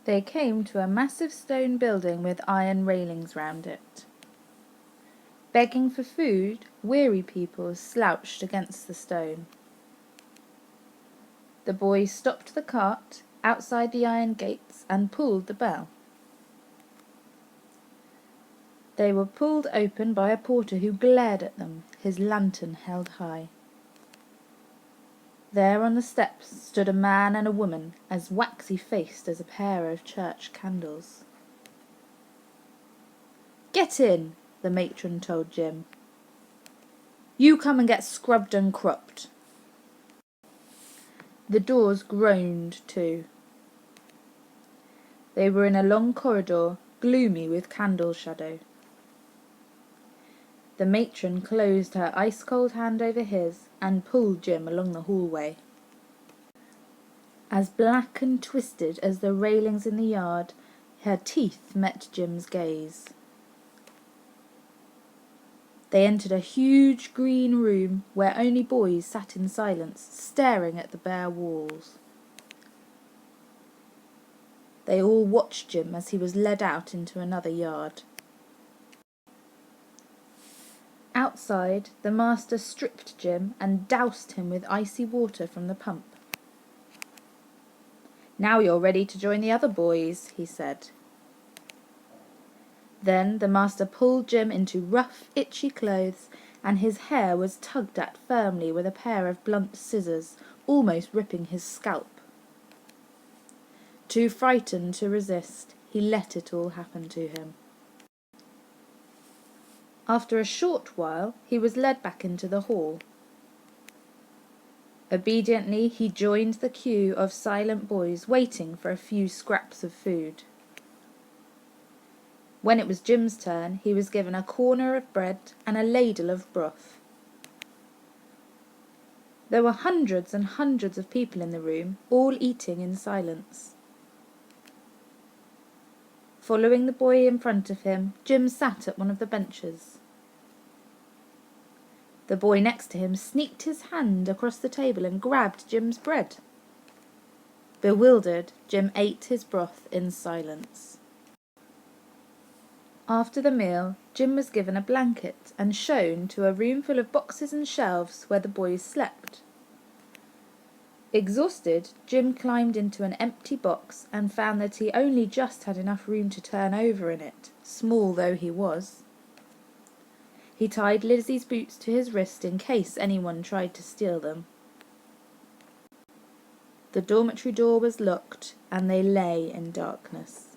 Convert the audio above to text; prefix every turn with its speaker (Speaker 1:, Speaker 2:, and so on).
Speaker 1: They came to a massive stone building with iron railings round it. Begging for food, weary people slouched against the stone. The boys stopped the cart outside the iron gates and pulled the bell. They were pulled open by a porter who glared at them, his lantern held high. There on the steps stood a man and a woman, as waxy-faced as a pair of church candles. "Get in," the matron told Jim. "You come and get scrubbed and cropped." The doors groaned too. They were in a long corridor, gloomy with candle shadow. The matron closed her ice-cold hand over his and pulled Jim along the hallway. As black and twisted as the railings in the yard, her teeth met Jim's gaze. They entered a huge green room where only boys sat in silence, staring at the bare walls. They all watched Jim as he was led out into another yard. Outside, the master stripped Jim and doused him with icy water from the pump. "Now you're ready to join the other boys," he said. Then the master pulled Jim into rough, itchy clothes, and his hair was tugged at firmly with a pair of blunt scissors, almost ripping his scalp. Too frightened to resist, he let it all happen to him. After a short while, he was led back into the hall. Obediently, he joined the queue of silent boys waiting for a few scraps of food. When it was Jim's turn, he was given a corner of bread and a ladle of broth. There were hundreds and hundreds of people in the room, all eating in silence. Following the boy in front of him, Jim sat at one of the benches. The boy next to him sneaked his hand across the table and grabbed Jim's bread. Bewildered, Jim ate his broth in silence. After the meal, Jim was given a blanket and shown to a room full of boxes and shelves where the boys slept. Exhausted, Jim climbed into an empty box and found that he only just had enough room to turn over in it, small though he was. He tied Lizzie's boots to his wrist in case anyone tried to steal them. The dormitory door was locked, and they lay in darkness.